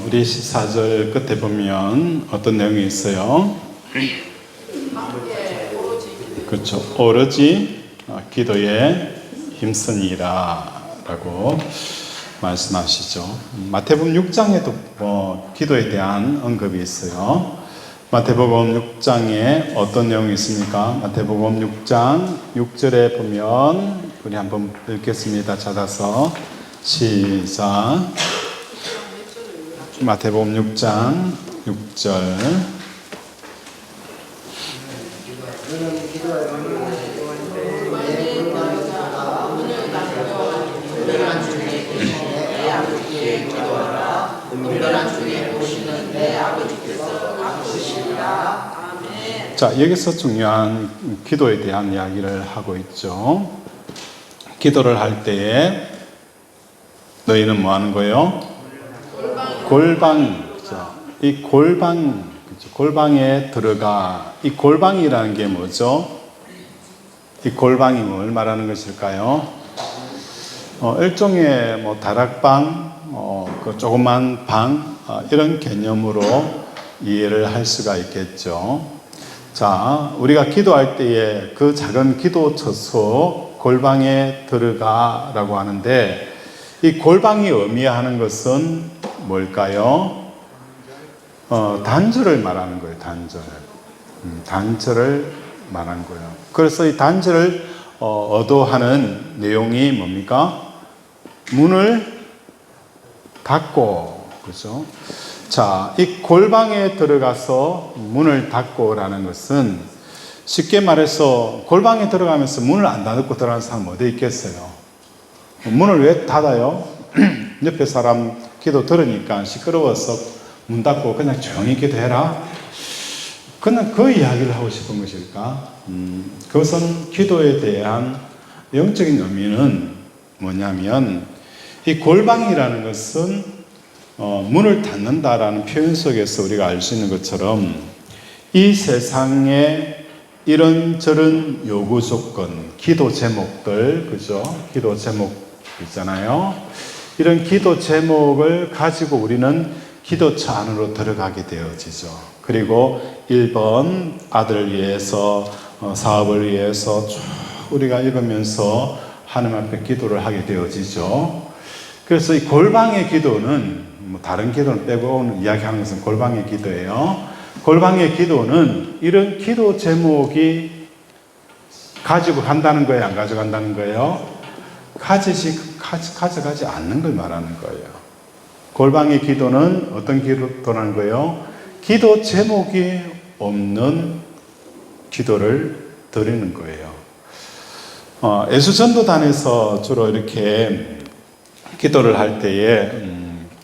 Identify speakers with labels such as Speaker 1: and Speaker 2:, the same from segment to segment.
Speaker 1: 우리 14절 끝에 보면 어떤 내용이 있어요? 그렇죠. 오로지 기도에 힘쓰니라 라고 말씀하시죠. 마태복음 6장에도 기도에 대한 언급이 있어요. 마태복음 6장에 어떤 내용이 있습니까? 마태복음 6장 6절에 보면 우리 한번 읽겠습니다. 찾아서 시작. 마태복음 6장 6절. 자, 여기서 중요한 기도에 대한 이야기를 하고 있죠. 기도를 할 때에 너희는 뭐 하는 거예요? 골방. 그렇죠? 이 골방, 그렇죠? 골방에 들어가. 이 골방이라는 게 뭐죠? 이 골방이 뭘 말하는 것일까요? 일종의 다락방, 그 조그만 방, 이런 개념으로 이해를 할 수가 있겠죠. 자, 우리가 기도할 때에 그 작은 기도 처소 골방에 들어가라고 하는데, 이 골방이 의미하는 것은 뭘까요? 단절을 말하는 거예요. 단절을 말하는 거예요. 그래서 이 단절을 어도하는 내용이 뭡니까? 문을 닫고, 그렇죠? 자, 이 골방에 들어가서 문을 닫고라는 것은 쉽게 말해서 골방에 들어가면서 문을 안 닫고 들어가는 사람 어디 있겠어요? 문을 왜 닫아요? 옆에 사람 기도 들으니까 시끄러워서 문 닫고 그냥 조용히 기도해라? 그냥 그 이야기를 하고 싶은 것일까? 그것은 기도에 대한 영적인 의미는 뭐냐면, 이 골방이라는 것은 문을 닫는다라는 표현 속에서 우리가 알 수 있는 것처럼 이 세상에 이런저런 요구 조건, 기도 제목들, 그죠? 기도 제목 있잖아요. 이런 기도 제목을 가지고 우리는 기도처 안으로 들어가게 되어지죠. 그리고 1번 아들을 위해서, 사업을 위해서 쭉 우리가 읽으면서 하나님 앞에 기도를 하게 되어지죠. 그래서 이 골방의 기도는, 다른 기도는 빼고 이야기하는 것은 골방의 기도예요. 골방의 기도는 이런 기도 제목이 가지고 간다는 거예요? 안 가져간다는 거예요? 가져가지 않는 걸 말하는 거예요. 골방의 기도는 어떤 기도라는 거예요? 기도 제목이 없는 기도를 드리는 거예요. 예수전도단에서 주로 이렇게 기도를 할 때에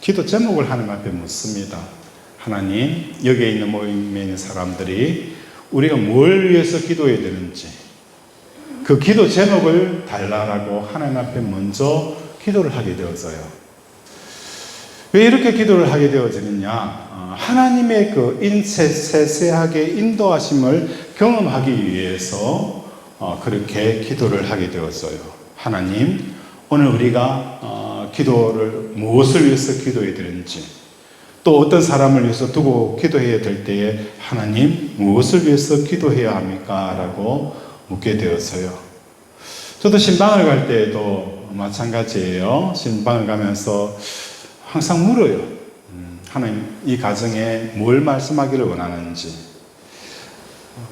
Speaker 1: 기도 제목을 하나님 앞에 묻습니다. 하나님, 여기에 있는 모임에 있는 사람들이 우리가 뭘 위해서 기도해야 되는지 그 기도 제목을 달라라고 하나님 앞에 먼저 기도를 하게 되어져요. 왜 이렇게 기도를 하게 되어지느냐? 하나님의 그 세세하게 인도하심을 경험하기 위해서 그렇게 기도를 하게 되었어요. 하나님, 오늘 우리가 기도를 무엇을 위해서 기도해야 되는지, 또 어떤 사람을 위해서 두고 기도해야 될 때에 하나님 무엇을 위해서 기도해야 합니까? 라고 묻게 되었어요. 저도 신방을 갈 때에도 마찬가지예요. 신방을 가면서 항상 물어요. 하나님, 이 가정에 뭘 말씀하기를 원하는지.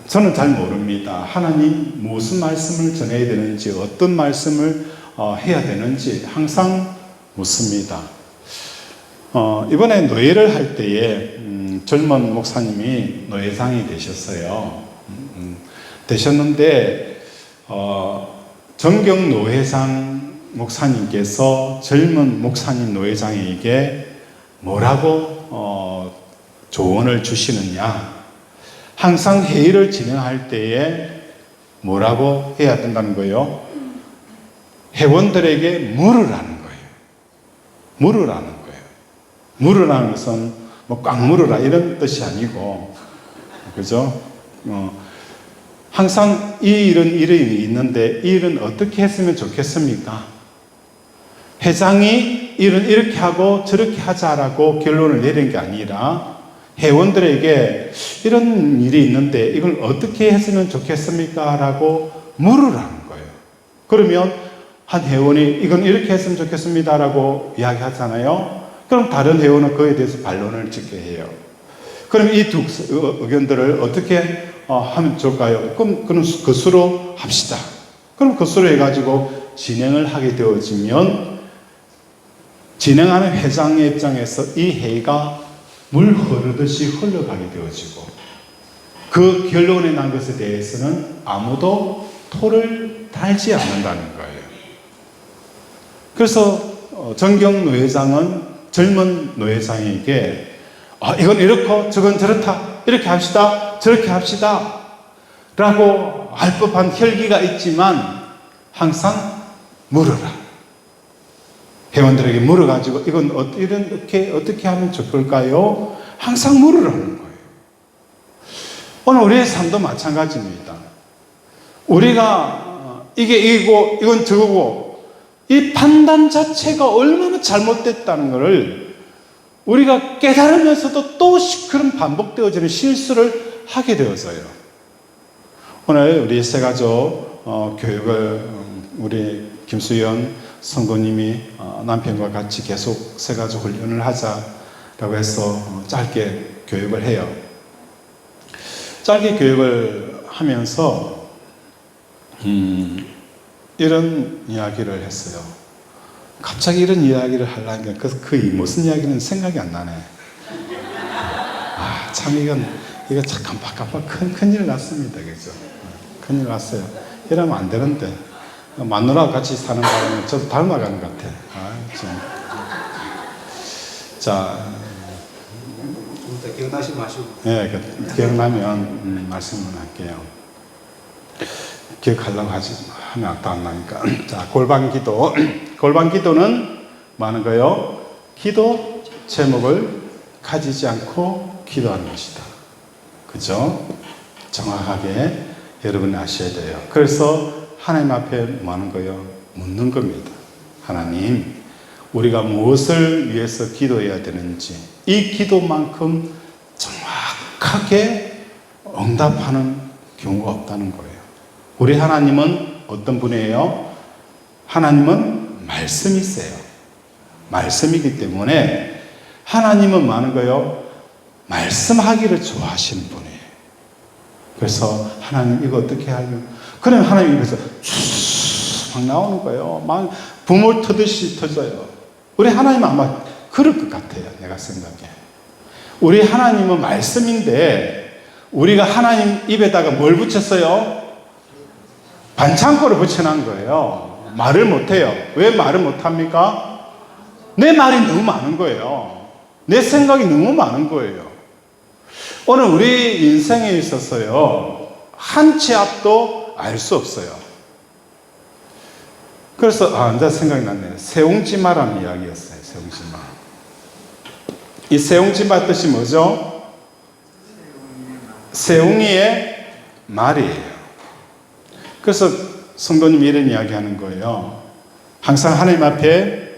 Speaker 1: 저는 잘 모릅니다. 하나님 무슨 말씀을 전해야 되는지, 어떤 말씀을 해야 되는지 항상 묻습니다. 이번에 노예를 할 때에 젊은 목사님이 노예장이 되셨어요. 되셨는데 정경 노회장 목사님께서 젊은 목사님 노회장에게 뭐라고 조언을 주시느냐? 항상 회의를 진행할 때에 뭐라고 해야 된다는 거예요? 회원들에게 물으라는 거예요. 물으라는 거예요. 물으라는 것은 꽉 물으라 이런 뜻이 아니고, 그죠? 항상 이 일이 있는데 이 일은 어떻게 했으면 좋겠습니까? 회장이 이렇게 하고 저렇게 하자라고 결론을 내린 게 아니라 회원들에게 이런 일이 있는데 이걸 어떻게 했으면 좋겠습니까? 라고 물으라는 거예요. 그러면 한 회원이 이건 이렇게 했으면 좋겠습니다 라고 이야기하잖아요. 그럼 다른 회원은 그에 대해서 반론을 짓게 해요. 그럼 이 두 의견들을 어떻게 하면 좋을까요? 그럼 그 수로 합시다. 그럼 그 수로 해가지고 진행을 하게 되어지면 진행하는 회장의 입장에서 이 회의가 물 흐르듯이 흘러가게 되어지고 그 결론에 난 것에 대해서는 아무도 토를 달지 않는다는 거예요. 그래서 정경 노회장은 젊은 노회장에게 이건 이렇고 저건 저렇다, 이렇게 합시다, 저렇게 합시다 라고 할 법한 혈기가 있지만 항상 물어라. 회원들에게 물어가지고 이건 어떻게 하면 좋을까요? 항상 물으라는 거예요. 오늘 우리의 삶도 마찬가지입니다. 우리가 이게 이거고 이건 저거고 이 판단 자체가 얼마나 잘못됐다는 것을 우리가 깨달으면서도 또 그런 반복되어지는 실수를 하게 되어서요. 오늘 우리 새가족 교육을 우리 김수연 성도님이 남편과 같이 계속 새가족 훈련을 하자라고 해서 짧게 교육을 해요. 짧게 교육을 하면서 이런 이야기를 했어요. 갑자기 이런 이야기를 하려니까 그 무슨 이야기는 생각이 안 나네. 참 이거 참 깜빡깜빡 큰일 났습니다. 그죠? 큰일 났어요. 이러면 안 되는데. 마누라와 같이 사는 바람에 저도 닮아가는 것 같아. 자.
Speaker 2: 기억나시 마시고.
Speaker 1: 네, 기억나면 말씀을 할게요. 기억하려고 하면 아까 안 나니까. 자, 골방 기도. 골방 기도는 뭐 하는 거예요? 기도 제목을 가지지 않고 기도하는 것이다. 그죠? 정확하게 여러분이 아셔야 돼요. 그래서 하나님 앞에 뭐 하는 거예요? 묻는 겁니다. 하나님, 우리가 무엇을 위해서 기도해야 되는지 이 기도만큼 정확하게 응답하는 경우가 없다는 거예요. 우리 하나님은 어떤 분이에요? 하나님은 말씀이세요. 말씀이기 때문에 하나님은 뭐 하는 거예요? 말씀하기를 좋아하시는 분이에요. 그래서 하나님 이거 어떻게 하면 그러면 하나님 입에서 막 나오는 거예요. 막 부모 터듯이 터져요. 우리 하나님은 아마 그럴 것 같아요. 내가 생각해. 우리 하나님은 말씀인데 우리가 하나님 입에다가 뭘 붙였어요? 반창고를 붙여놓은 거예요. 말을 못해요. 왜 말을 못합니까? 내 말이 너무 많은 거예요. 내 생각이 너무 많은 거예요. 오늘 우리 인생에 있어서요, 한 치 앞도 알 수 없어요. 그래서, 이제 생각이 났네요. 세옹지마라는 이야기였어요. 세옹지마. 이 세옹지마 뜻이 뭐죠? 세옹이의 말이에요. 그래서 성도님이 이런 이야기 하는 거예요. 항상 하나님 앞에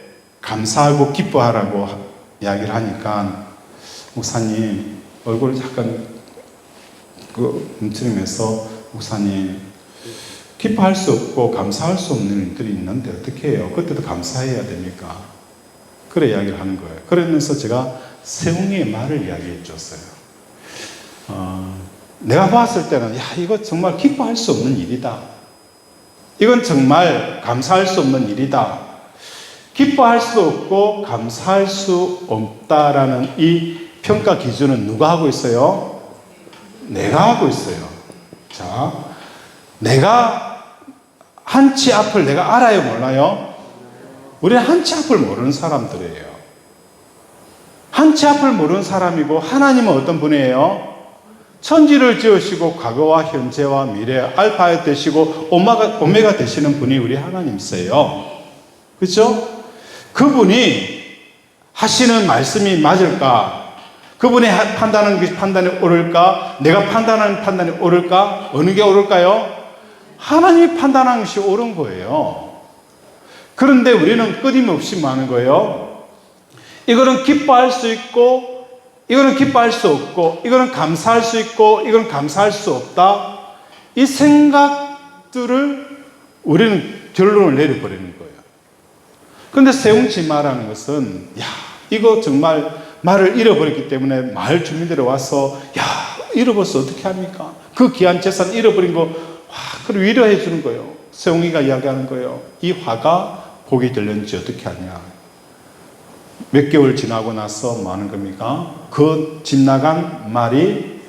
Speaker 1: 감사하고 기뻐하라고 이야기를 하니까, 목사님, 얼굴을 잠깐 움츠리면서, 목사님, 기뻐할 수 없고 감사할 수 없는 일들이 있는데 어떻게 해요? 그때도 감사해야 됩니까? 그래 이야기를 하는 거예요. 그러면서 제가 세옹이의 말을 이야기해 줬어요. 내가 봤을 때는 이거 정말 기뻐할 수 없는 일이다. 이건 정말 감사할 수 없는 일이다. 기뻐할 수 없고 감사할 수 없다라는 이 평가 기준은 누가 하고 있어요? 내가 하고 있어요. 자, 내가 한 치 앞을 내가 알아요, 몰라요? 우리는 한 치 앞을 모르는 사람들이에요. 한 치 앞을 모르는 사람이고 하나님은 어떤 분이에요? 천지를 지으시고 과거와 현재와 미래 알파 되시고 오메가 되시는 분이 우리 하나님이세요. 그렇죠? 그분이 하시는 말씀이 맞을까? 그분이 판단하는 판단이 옳을까? 내가 판단하는 판단이 옳을까? 어느 게 옳을까요? 하나님이 판단하는 것이 옳은 거예요. 그런데 우리는 끊임없이 뭐 하는 거예요? 이거는 기뻐할 수 있고, 이거는 기뻐할 수 없고, 이거는 감사할 수 있고, 이거는 감사할 수 없다. 이 생각들을 우리는 결론을 내려버리는 거예요. 그런데 세웅지마라는 것은, 야, 이거 정말 말을 잃어버렸기 때문에 마을 주민들이 와서, 야, 잃어버려서 어떻게 합니까? 그 귀한 재산 잃어버린 거, 와, 그걸 위로해 주는 거예요. 세웅이가 이야기하는 거예요. 이 화가 복이 되려는지 어떻게 하냐. 몇 개월 지나고 나서 뭐 하는 겁니까? 그 집 나간 말이,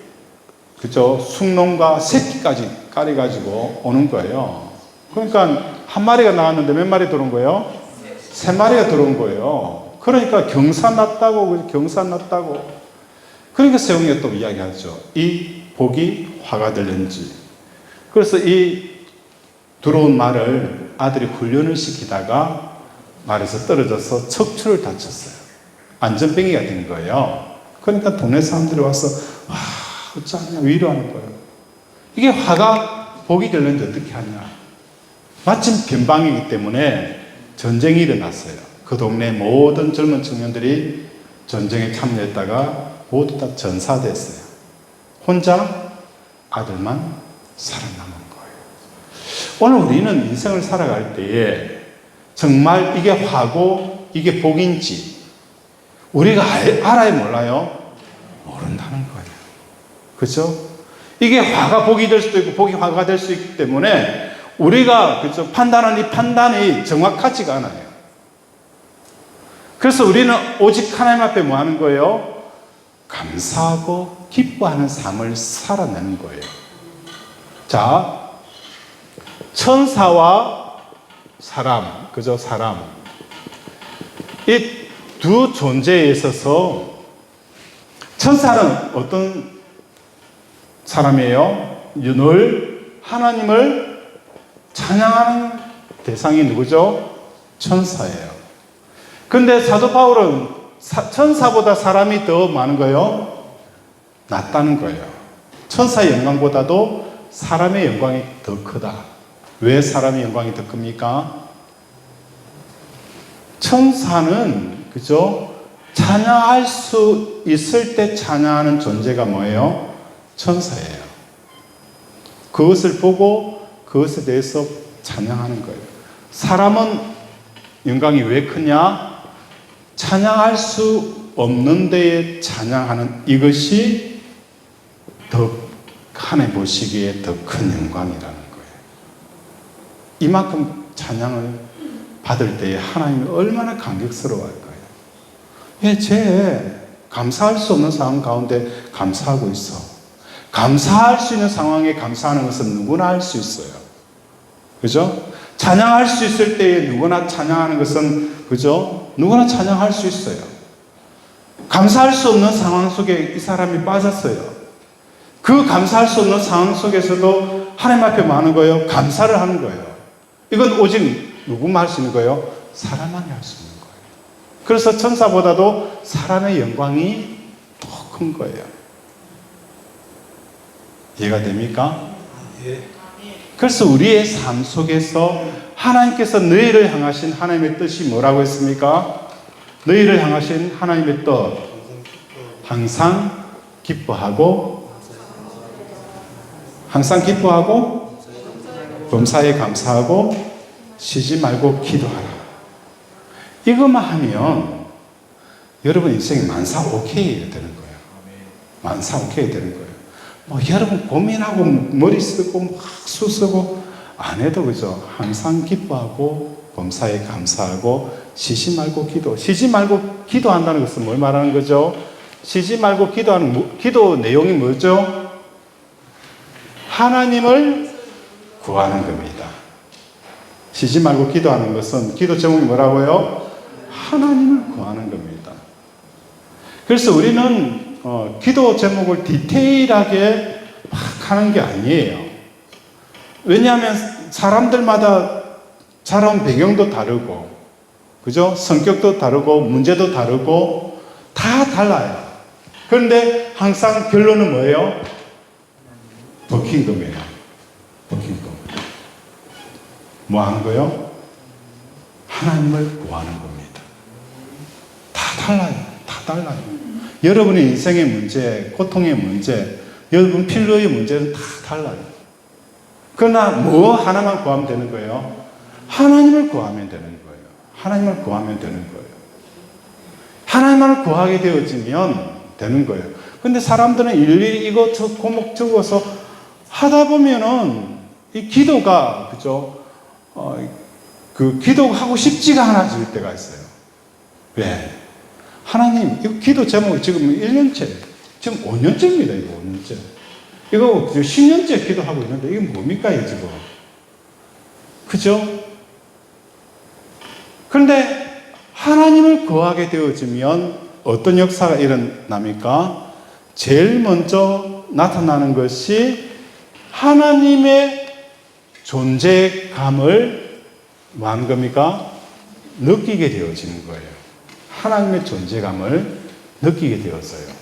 Speaker 1: 그죠? 숭놈과 새끼까지 깔아가지고 오는 거예요. 그러니까 한 마리가 나왔는데 몇 마리 들어온 거예요? 세 마리가 들어온 거예요. 그러니까 경사났다고, 경사났다고. 그러니까 세웅이가 또 이야기하죠. 이 복이 화가 되는지. 그래서 이 들어온 말을 아들이 훈련을 시키다가 말에서 떨어져서 척추를 다쳤어요. 안전병이가 된 거예요. 그러니까 동네 사람들이 와서, 와, 어쩌냐, 위로하는 거예요. 이게 화가 복이 되는지 어떻게 하냐. 마침 변방이기 때문에 전쟁이 일어났어요. 그 동네 모든 젊은 청년들이 전쟁에 참여했다가 모두 다 전사됐어요. 혼자 아들만 살아남은 거예요. 오늘 우리는 인생을 살아갈 때에 정말 이게 화고 이게 복인지 우리가 알아야 몰라요? 모른다는 거예요. 그죠? 이게 화가 복이 될 수도 있고 복이 화가 될 수 있기 때문에 우리가, 그죠, 판단하는 이 판단이 정확하지가 않아요. 그래서 우리는 오직 하나님 앞에 뭐 하는 거예요? 감사하고 기뻐하는 삶을 살아내는 거예요. 자, 천사와 사람, 그죠? 사람. 이 두 존재에 있어서 천사는 어떤 사람이에요? 늘 하나님을 찬양하는 대상이 누구죠? 천사예요. 근데 사도 바울은 천사보다 사람이 더 많은 거예요? 낫다는 거예요. 천사의 영광보다도 사람의 영광이 더 크다. 왜 사람의 영광이 더 큽니까? 천사는, 그죠? 찬양할 수 있을 때 찬양하는 존재가 뭐예요? 천사예요. 그것을 보고 그것에 대해서 찬양하는 거예요. 사람은 영광이 왜 크냐? 찬양할 수 없는 데에 찬양하는 이것이 더 하나님 보시기에 더 큰 영광이라는 거예요. 이만큼 찬양을 받을 때에 하나님이 얼마나 감격스러워할 거예요. 왜 감사할 수 없는 상황 가운데 감사하고 있어. 감사할 수 있는 상황에 감사하는 것은 누구나 할 수 있어요. 그죠? 찬양할 수 있을 때에 누구나 찬양하는 것은, 그죠? 누구나 찬양할 수 있어요. 감사할 수 없는 상황 속에 이 사람이 빠졌어요. 그 감사할 수 없는 상황 속에서도 하나님 앞에 뭐 하는 거예요? 감사를 하는 거예요. 이건 오직 누구만 할 수 있는 거예요? 사람만이 할 수 있는 거예요. 그래서 천사보다도 사람의 영광이 더 큰 거예요. 이해가 됩니까? 예. 그래서 우리의 삶 속에서 하나님께서 너희를 향하신 하나님의 뜻이 뭐라고 했습니까? 너희를 향하신 하나님의 뜻, 항상 기뻐하고 범사에 감사하고 쉬지 말고 기도하라. 이것만 하면 여러분 인생이 만사 오케이 되는 거예요. 만사 오케이 되는 거예요. 뭐 여러분 고민하고 머리 쓰고 막 수쓰고 안 해도, 그죠? 항상 기뻐하고 범사에 감사하고 쉬지 말고 기도. 쉬지 말고 기도한다는 것은 뭘 말하는 거죠? 쉬지 말고 기도하는 기도 내용이 뭐죠? 하나님을 구하는 겁니다. 쉬지 말고 기도하는 것은 기도 제목이 뭐라고요? 하나님을 구하는 겁니다. 그래서 우리는 기도 제목을 디테일하게 막 하는 게 아니에요. 왜냐하면 사람들마다 자라온 배경도 다르고, 그죠? 성격도 다르고, 문제도 다르고, 다 달라요. 그런데 항상 결론은 뭐예요? 버킹검이에요. 버킹검. 뭐 하는 거예요? 하나님을 구하는 겁니다. 다 달라요. 다 달라요. 여러분의 인생의 문제, 고통의 문제, 여러분 필요의 문제는 다 달라요. 그러나 뭐 하나만 구하면 되는 거예요? 하나님을 구하면 되는 거예요. 하나님을 구하면 되는 거예요. 하나님을 구하게 되어지면 되는 거예요. 근데 사람들은 일일이 이거 저 고목 적어서 하다 보면은 이 기도가, 그죠? 그 기도하고 싶지가 않아질 때가 있어요. 왜? 하나님, 이거 기도 제목이 지금 1년째, 지금 5년째입니다, 이거 5년째. 이거 10년째 기도하고 있는데 이게 뭡니까, 이게 지금? 그죠? 그런데 하나님을 구하게 되어지면 어떤 역사가 일어납니까? 제일 먼저 나타나는 것이 하나님의 존재감을 뭐 하는 겁니까? 느끼게 되어지는 거예요. 하나님의 존재감을 느끼게 되었어요.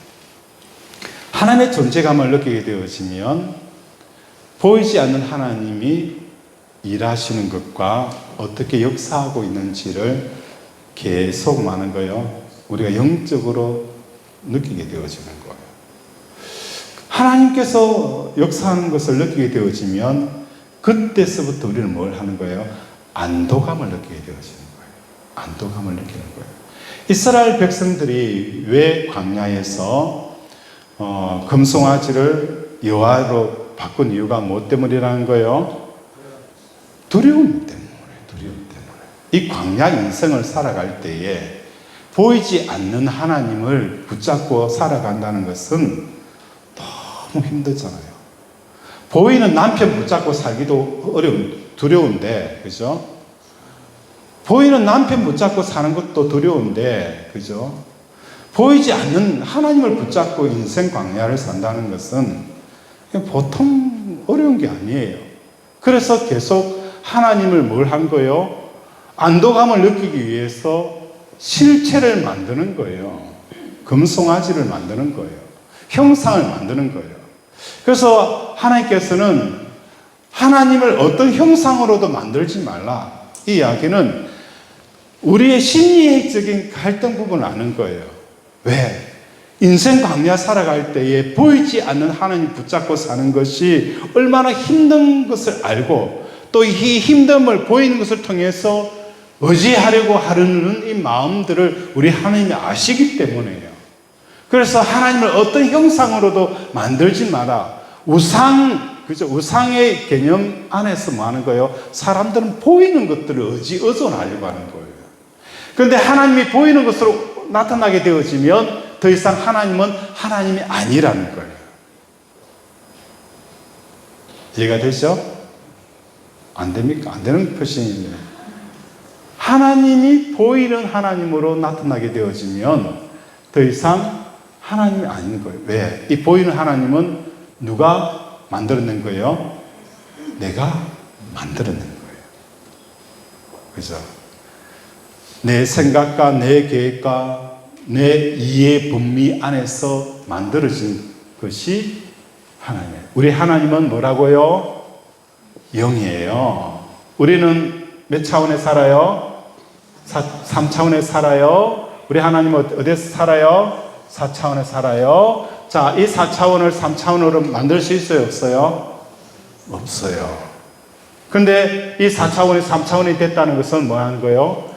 Speaker 1: 하나님의 존재감을 느끼게 되어지면 보이지 않는 하나님이 일하시는 것과 어떻게 역사하고 있는지를 계속 많은 거예요. 우리가 영적으로 느끼게 되어지는 거예요. 하나님께서 역사하는 것을 느끼게 되어지면 그때서부터 우리는 뭘 하는 거예요? 안도감을 느끼게 되어지는 거예요. 안도감을 느끼는 거예요. 이스라엘 백성들이 왜 광야에서 금송아지를 여호와로 바꾼 이유가 뭐 때문이라는 거예요? 두려움 때문에. 이 광야 인생을 살아갈 때에 보이지 않는 하나님을 붙잡고 살아간다는 것은 너무 힘들잖아요. 보이는 남편 붙잡고 살기도 두려운데, 그죠? 보이는 남편 붙잡고 사는 것도 두려운데, 그죠? 보이지 않는 하나님을 붙잡고 인생 광야를 산다는 것은 보통 어려운 게 아니에요. 그래서 계속 하나님을 뭘 한 거예요? 안도감을 느끼기 위해서 실체를 만드는 거예요. 금송아지를 만드는 거예요. 형상을 만드는 거예요. 그래서 하나님께서는 하나님을 어떤 형상으로도 만들지 말라. 이 이야기는 우리의 심리적인 갈등 부분을 아는 거예요. 왜? 인생 광야 살아갈 때에 보이지 않는 하나님 붙잡고 사는 것이 얼마나 힘든 것을 알고 또 이 힘듦을 보이는 것을 통해서 의지하려고 하는 이 마음들을 우리 하나님이 아시기 때문에요. 그래서 하나님을 어떤 형상으로도 만들지 마라. 그죠? 우상의 개념 안에서 뭐 하는 거예요? 사람들은 보이는 것들을 의존하려고 하는 거예요. 그런데 하나님이 보이는 것으로 나타나게 되어지면 더 이상 하나님은 하나님이 아니라는 거예요. 이해가 되죠? 안 됩니까? 안 되는 표시입니다. 하나님이 보이는 하나님으로 나타나게 되어지면 더 이상 하나님이 아닌 거예요. 왜? 이 보이는 하나님은 누가 만들어낸 거예요? 내가 만들어낸 거예요. 그죠? 내 생각과 내 계획과 내 이해 범위 안에서 만들어진 것이 하나님이에요. 우리 하나님은 뭐라고요? 영이에요. 우리는 몇 차원에 살아요? 3차원에 살아요. 우리 하나님은 어디서 살아요? 4차원에 살아요. 자, 이 4차원을 3차원으로 만들 수 있어요? 없어요? 없어요. 그런데 이 4차원이 3차원이 됐다는 것은 뭐 하는 거예요?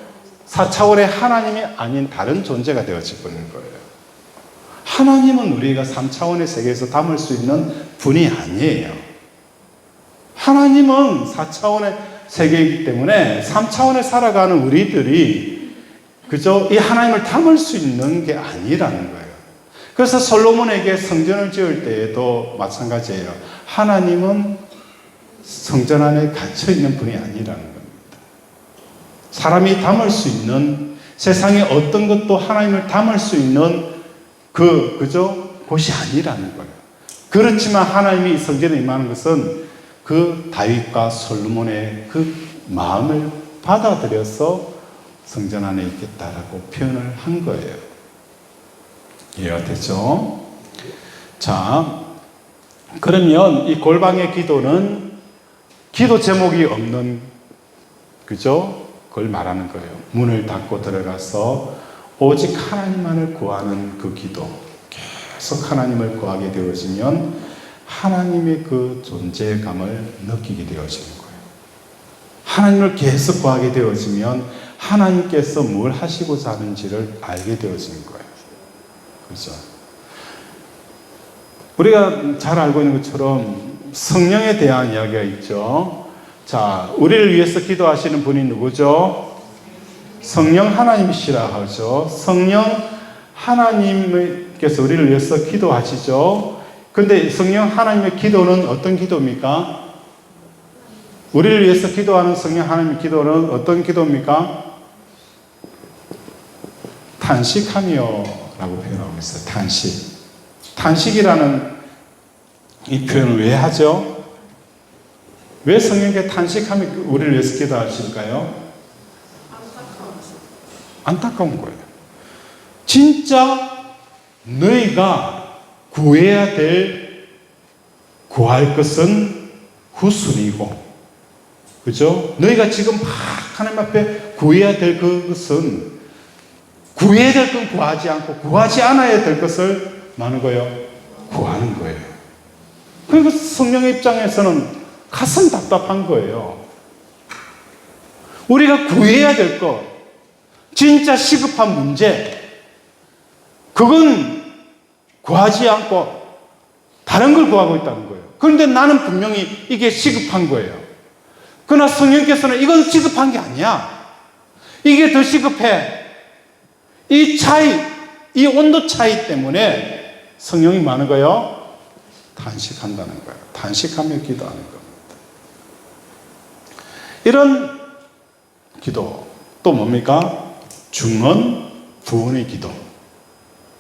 Speaker 1: 4차원의 하나님이 아닌 다른 존재가 되어질 거예요. 하나님은 우리가 3차원의 세계에서 담을 수 있는 분이 아니에요. 하나님은 4차원의 세계이기 때문에 3차원에 살아가는 우리들이 그저 이 하나님을 담을 수 있는 게 아니라는 거예요. 그래서 솔로몬에게 성전을 지을 때에도 마찬가지예요. 하나님은 성전 안에 갇혀있는 분이 아니라는 겁니다. 사람이 담을 수 있는 세상의 어떤 것도 하나님을 담을 수 있는 그죠? 곳이 아니라는 거예요. 그렇지만 하나님이 성전에 임하는 것은 그 다윗과 솔로몬의 그 마음을 받아들여서 성전 안에 있겠다라고 표현을 한 거예요. 이해가 되죠? 자, 그러면 이 골방의 기도는 기도 제목이 없는, 그죠? 그걸 말하는 거예요. 문을 닫고 들어가서 오직 하나님만을 구하는 그 기도, 계속 하나님을 구하게 되어지면 하나님의 그 존재감을 느끼게 되어지는 거예요. 하나님을 계속 구하게 되어지면 하나님께서 뭘 하시고자 하는지를 알게 되어지는 거예요. 그렇죠? 우리가 잘 알고 있는 것처럼 성령에 대한 이야기가 있죠. 자, 우리를 위해서 기도하시는 분이 누구죠? 성령 하나님이시라 하죠. 성령 하나님께서 우리를 위해서 기도하시죠. 그런데 성령 하나님의 기도는 어떤 기도입니까? 우리를 위해서 기도하는 성령 하나님의 기도는 어떤 기도입니까? 탄식하며 라고 표현하고 있어요. 탄식. 탄식이라는 이 표현을 왜 하죠? 왜 성령께 탄식하며 우리를 위해서 기도하실까요? 안타까운 거예요. 진짜 너희가 구해야 될, 구할 것은 후순위고, 그죠? 너희가 지금 막 하나님 앞에 구해야 될 그것은, 구해야 될 건 구하지 않고, 구하지 않아야 될 것을 많은 거예요. 구하는 거예요. 그리고 성령의 입장에서는 가슴 답답한 거예요. 우리가 구해야 될 것, 진짜 시급한 문제, 그건 구하지 않고 다른 걸 구하고 있다는 거예요. 그런데 나는 분명히 이게 시급한 거예요. 그러나 성령께서는 이건 시급한 게 아니야. 이게 더 시급해. 이 차이, 이 온도 차이 때문에 성령이 많은 거예요. 탄식한다는 거예요. 탄식하며 기도하는 겁니다. 이런 기도, 또 뭡니까? 중언 부언의 기도.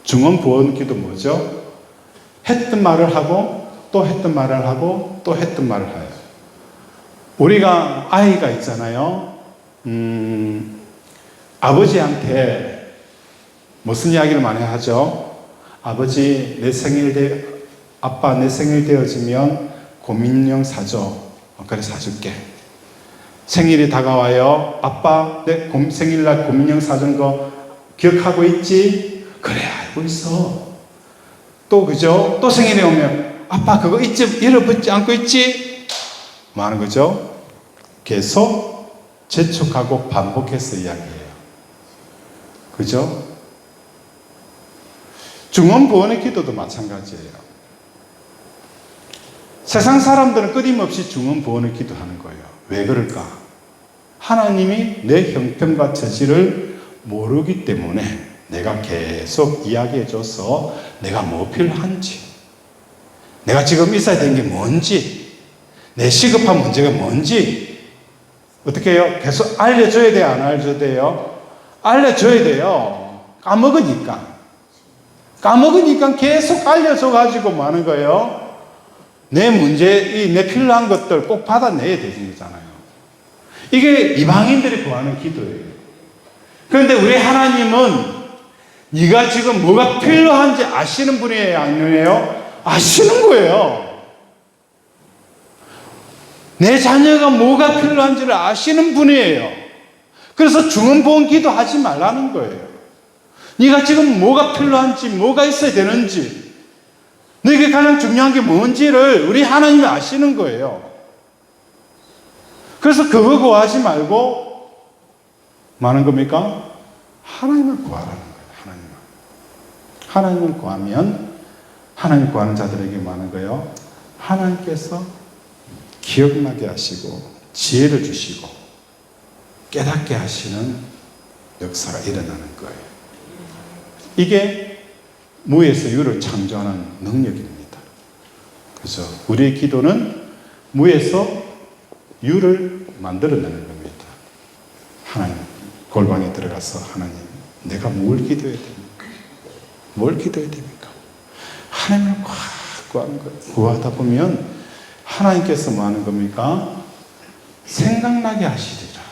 Speaker 1: 중언 부언 기도 뭐죠? 했던 말을 하고 또 했던 말을 하고 또 했던 말을 해요. 우리가 아이가 있잖아요. 아버지한테 무슨 이야기를 많이 하죠? 아버지 아빠 내 생일 되어지면 곰인형 사줘. 그래 사줄게. 생일이 다가와요. 아빠 내 생일날 곰인형 사준 거 기억하고 있지? 그래 알고 있어. 또 그죠? 또 생일이 오면 아빠 그거 잃어버리지 않고 있지? 뭐 하는 거죠? 계속 재촉하고 반복해서 이야기해요. 그죠? 중언부언의 기도도 마찬가지예요. 세상 사람들은 끊임없이 중언부언의 기도하는 거예요. 왜 그럴까? 하나님이 내 형편과 처지를 모르기 때문에 내가 계속 이야기해줘서 내가 뭐 필요한지, 내가 지금 있어야 되는 게 뭔지, 내 시급한 문제가 뭔지 어떻게 해요? 계속 알려줘야 돼요? 안 알려줘야 돼요? 알려줘야 돼요. 까먹으니까 계속 알려줘가지고 뭐 하는 거예요? 내 문제, 내 필요한 것들 꼭 받아내야 되는 거잖아요. 이게 이방인들이 구하는 기도예요. 그런데 우리 하나님은 네가 지금 뭐가 필요한지 아시는 분이에요? 아니에요? 아시는 거예요. 내 자녀가 뭐가 필요한지를 아시는 분이에요. 그래서 중언부언 기도하지 말라는 거예요. 네가 지금 뭐가 필요한지, 뭐가 있어야 되는지, 너에게 가장 중요한 게 뭔지를 우리 하나님이 아시는 거예요. 그래서 그거 구하지 말고 뭐 하는 겁니까? 하나님을 구하라는 거예요. 하나님을 구하면 하나님 구하는 자들에게 뭐 하는 거예요? 하나님께서 기억나게 하시고 지혜를 주시고 깨닫게 하시는 역사가 일어나는 거예요. 이게 무에서 유를 창조하는 능력입니다. 그래서 우리의 기도는 무에서 유를 만들어내는 겁니다. 하나님 골방에 들어가서 하나님 내가 뭘 기도해야 됩니까? 뭘 기도해야 됩니까? 하나님을 구하는 거예요. 구하다 보면 하나님께서 뭐 하는 겁니까? 생각나게 하시리라.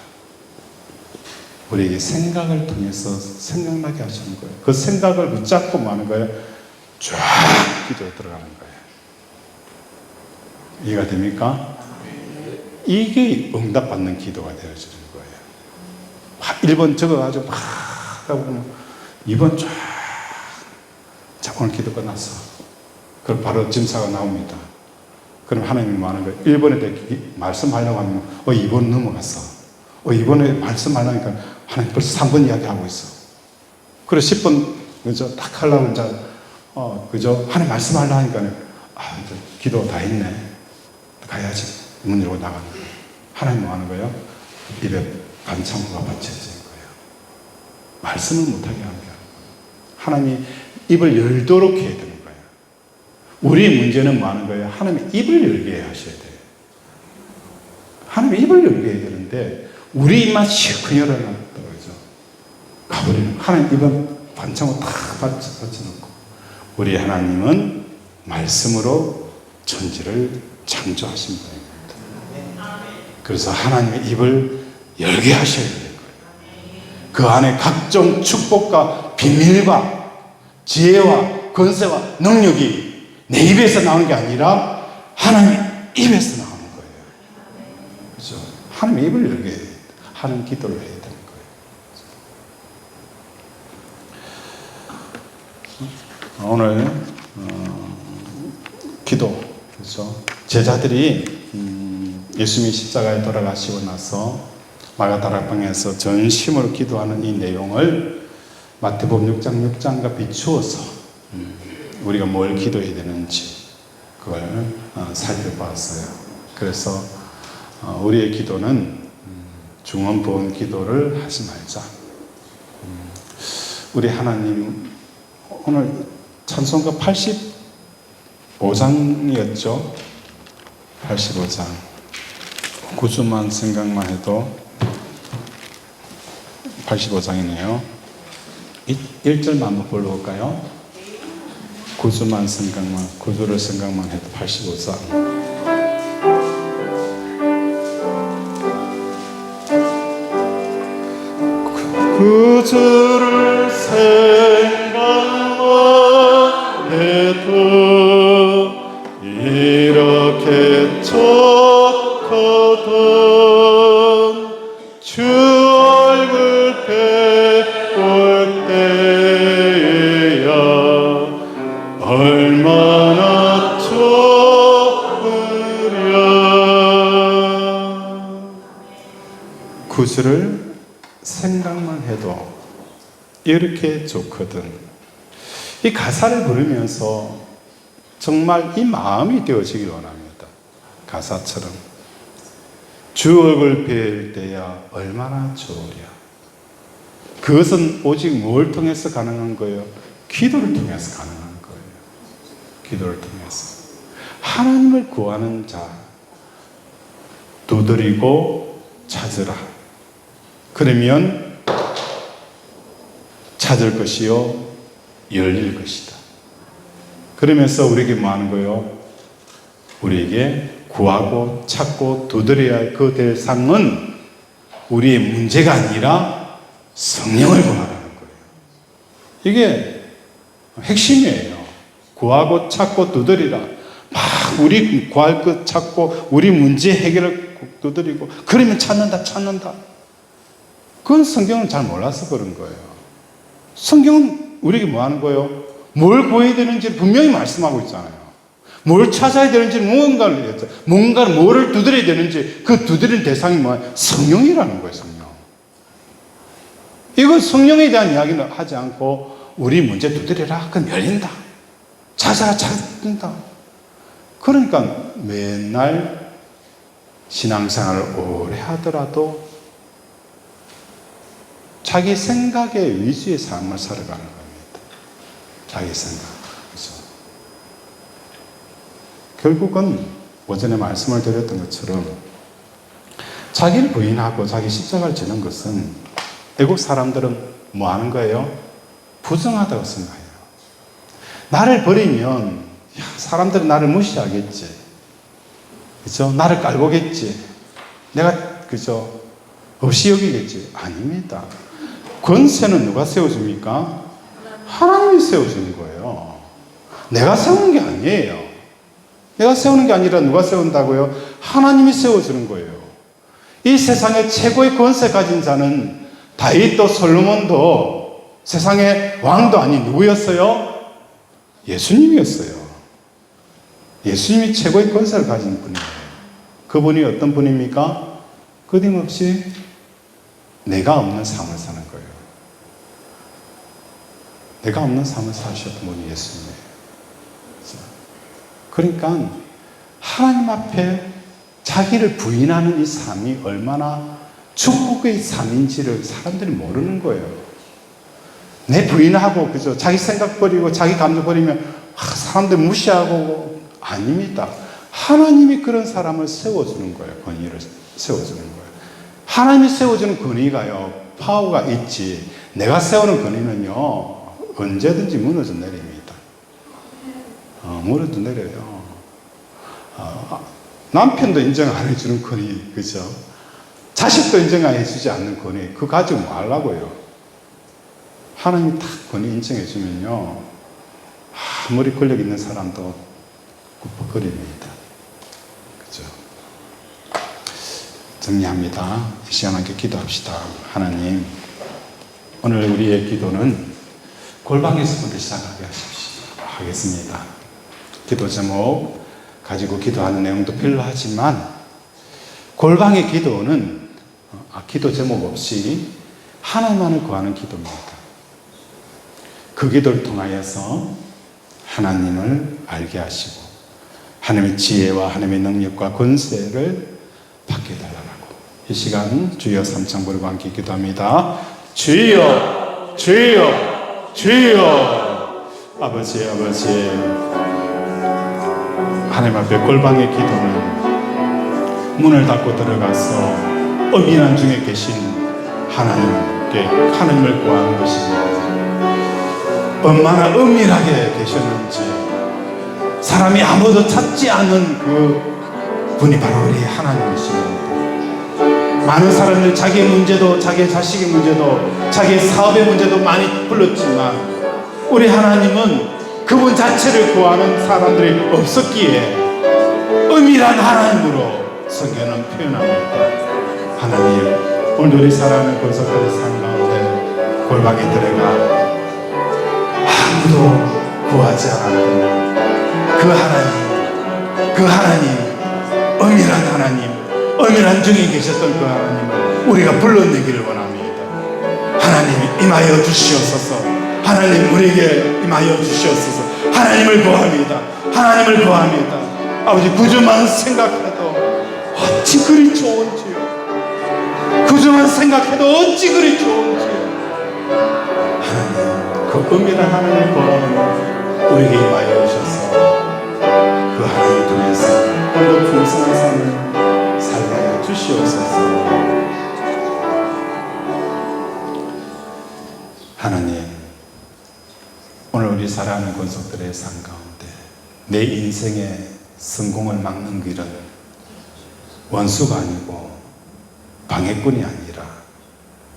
Speaker 1: 우리에게 생각을 통해서 생각나게 하시는 거예요. 그 생각을 붙잡고 뭐 하는 거예요? 쫙 기도에 들어가는 거예요. 이해가 됩니까? 이게 응답받는 기도가 되어지는 거예요. 1번 적어가지고 막 하다 보면 2번 쫙. 자, 오늘 기도 끝났어. 그럼 바로 점사가 나옵니다. 그럼 하나님이 뭐 하는 거예요? 1번에 말씀하려고 하면 2번 넘어갔어. 2번에 말씀하려니까 하나님 벌써 3번 이야기하고 있어. 그래서 10번 그죠? 딱 하려고 이제 그죠? 하나님 말씀하려고 하니까 이제 기도 다 했네. 가야지. 문 열고 나가는 거예요. 하나님 뭐 하는 거예요? 입에 반창고가 받쳐지는 거예요. 말씀을 못하게 하는 거예요. 하나님이 입을 열도록 해야 되는 거예요. 우리의 문제는 뭐 하는 거예요? 하나님이 입을 열게 하셔야 돼요. 하나님이 입을 열게 해야 되는데 우리 입만 실컷 열어놨다고 그러죠. 가버리는 거예요. 하나님 입은 반창고 탁 받쳐놓고 우리 하나님은 말씀으로 천지를 창조하신 분입니다. 그래서 하나님의 입을 열게 하셔야 돼요. 그 안에 각종 축복과 비밀과 지혜와 권세와 능력이 내 입에서 나오는 게 아니라 하나님의 입에서 나오는 거예요. 그렇죠? 하나님의 입을 열게 하는 기도를 해야 되는 거예요. 오늘 기도, 그렇죠? 제자들이 예수님이 십자가에 돌아가시고 나서 마가다락방에서 전심으로 기도하는 이 내용을 마태복음 6장 6장과 비추어서 우리가 뭘 기도해야 되는지 그걸 살펴봤어요. 그래서 우리의 기도는 중언부언 기도를 하지 말자. 우리 하나님 오늘 찬송가 85장이었죠. 85장. 구주만 생각만 해도 85장이네요. 1절만 한번 불러볼까요? 구주만 생각만, 구주를 생각만 해도 85장. 구주를 생각만 해도 이렇게 좋거든. 주 얼굴 볼 때야 얼마나 좋으랴. 구주를 생각만 해도 이렇게 좋거든. 이 가사를 부르면서 정말 이 마음이 되어지길 원합니다. 가사처럼 주 얼굴 뵐 때야 얼마나 좋으랴. 그것은 오직 뭘 통해서 가능한 거예요? 기도를 통해서 가능한 거예요. 기도를 통해서 하나님을 구하는 자 두드리고 찾으라. 그러면 찾을 것이요 열릴 것이다. 그러면서 우리에게 뭐 하는 거예요? 우리에게 구하고 찾고 두드려야 할 그 대상은 우리의 문제가 아니라 성령을 구하라는 거예요. 이게 핵심이에요. 구하고 찾고 두드리라. 막 우리 구할 것 찾고 우리 문제 해결을 두드리고 그러면 찾는다. 그건 성경을 잘 몰라서 그런 거예요. 성경은 우리에게 뭐 하는 거예요? 뭘 구해야 되는지 분명히 말씀하고 있잖아요. 뭘 찾아야 되는지 뭔가를 뭐를 두드려야 되는지 그 두드리는 대상이 뭐예요? 성령이라는 거예요. 성령. 이거 성령에 대한 이야기는 하지 않고 우리 문제 두드려라. 그럼 열린다. 찾아라. 찾는다. 그러니까 맨날 신앙생활을 오래 하더라도 자기 생각의 위주의 삶을 살아가는 겁니다. 자기 생각. 그렇죠? 결국은 오전에 말씀을 드렸던 것처럼 자기를 부인하고 자기 십자가를 지는 것은 애국 사람들은 뭐 하는 거예요? 부정하다고 생각해요. 나를 버리면 사람들은 나를 무시하겠지. 그렇죠? 나를 깔보겠지. 내가 그죠? 없이 여기겠지. 아닙니다. 권세는 누가 세워줍니까? 하나님이 세워주는 거예요. 내가 세우는 게 아니에요. 내가 세우는 게 아니라 누가 세운다고요? 하나님이 세워주는 거예요. 이 세상에 최고의 권세 가진 자는 다윗도 솔로몬도 세상의 왕도 아닌 누구였어요? 예수님이었어요. 예수님이 최고의 권세를 가진 분이에요. 그분이 어떤 분입니까? 끊임없이 내가 없는 삶을 사는 거예요. 내가 없는 삶을 사셨던 분이 예수님이에요. 그러니까 하나님 앞에 자기를 부인하는 이 삶이 얼마나 축복의 삶인지를 사람들이 모르는 거예요. 내 부인하고 그죠? 자기 생각 버리고 자기 감정 버리면 사람들 무시하고 아닙니다. 하나님이 그런 사람을 세워주는 거예요. 권위를 세워주는 거예요. 하나님이 세워주는 권위가요, 파워가 있지. 내가 세우는 권위는요, 언제든지 무너져 내립니다. 무너져 내려요. 남편도 인정 안 해주는 권위, 그죠? 자식도 인정 안 해주지 않는 권위, 그거 가지고 뭐 하려고요? 하나님이 딱 권위 인정해주면요, 아무리 권력 있는 사람도 굽벅거립니다. 그죠? 정리합니다. 이 시간 함께 기도합시다. 하나님, 오늘 우리의 기도는 골방에서부터 시작하게 하겠습니다. 기도 제목 가지고 기도하는 내용도 필요하지만 골방의 기도는 기도 제목 없이 하나님만을 구하는 기도입니다. 그 기도를 통하여서 하나님을 알게 하시고 하나님의 지혜와 하나님의 능력과 권세를 받게 해달라고 이 시간 주여 삼창 부르고 함께 기도합니다. 주여 주여 주여. 아버지 하나님 앞에 골방의 기도는 문을 닫고 들어가서 엄밀한 중에 계신 하나님께 하나님을 구하는 것입니다. 얼마나 은밀하게 계셨는지 사람이 아무도 찾지 않는 그 분이 바로 우리 하나님이십니다. 많은 사람들 자기의 문제도 자기의 자식의 문제도 자기의 사업의 문제도 많이 불렀지만 우리 하나님은 그분 자체를 구하는 사람들이 없었기에 은밀한 하나님으로 성경은 표현합니다. 하나님, 오늘 우리 사랑하는 권속들의 삶 가운데 골방에 들어가 아무도 구하지 않았던 그 하나님, 엄밀한 하나님, 엄밀한 중에 계셨던 그 하나님을 우리가 불러내기를 원합니다. 하나님 임하여 주시옵소서. 하나님 우리에게 임하여 주시옵소서. 하나님을 구합니다. 하나님을 구합니다. 아버지, 구주만 생각해도 어찌 그리 좋은지요. 구주만 생각해도 어찌 그리 좋은지요. 하나님, 그 은밀한 하나님을 구하면 우리에게 임하여 주셔서 그 하나님 통해서 오늘도 풍성한 삶을 살게 하여 주시옵소서. 하나님, 오늘 우리 사랑하는 권속들의 삶 가운데 내 인생의 성공을 막는 길은 원수가 아니고 방해꾼이 아니라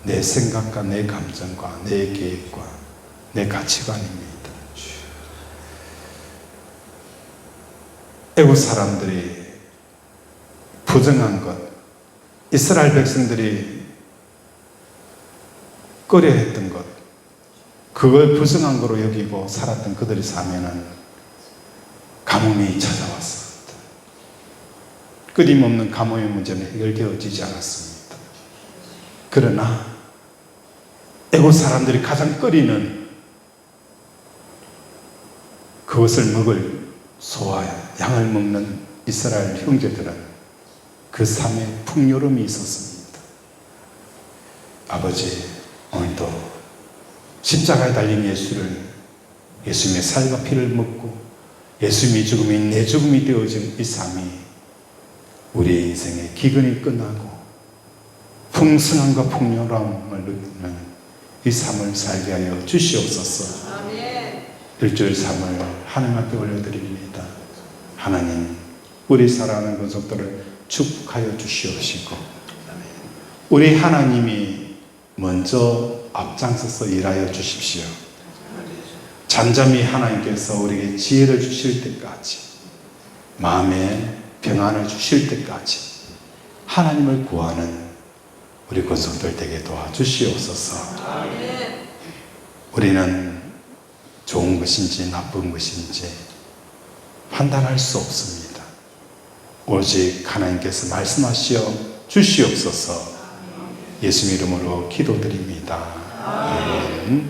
Speaker 1: 내 생각과 내 감정과 내 계획과 내 가치관입니다. 애국 사람들이 부정한 것, 이스라엘 백성들이 꺼려했던 것, 그걸 부정한 거로 여기고 살았던 그들의 삶에는 가뭄이 찾아왔습니다. 끊임없는 가뭄의 문제는 해결되어지지 않았습니다. 그러나 애국 사람들이 가장 꺼리는 그것을 먹을 소와 양을 먹는 이스라엘 형제들은 그 삶에 풍요로움이 있었습니다. 아버지, 오늘도 십자가에 달린 예수님의 살과 피를 먹고 예수님의 죽음이 내 죽음이 되어진 이 삶이 우리의 인생의 기근이 끝나고 풍성함과 풍요로움을 누리는 이 삶을 살게 하여 주시옵소서. 일주일 삶을 하나님 앞에 올려드립니다. 하나님, 우리 사랑하는 권속들을 축복하여 주시옵시고 우리 하나님이 먼저 앞장서서 일하여 주십시오. 잠잠히 하나님께서 우리에게 지혜를 주실 때까지, 마음에 평안을 주실 때까지 하나님을 구하는 우리 권속들 되게 도와주시옵소서. 우리는 좋은 것인지 나쁜 것인지 판단할 수 없습니다. 오직 하나님께서 말씀하시어 주시옵소서. 예수님 이름으로 기도드립니다. 아멘.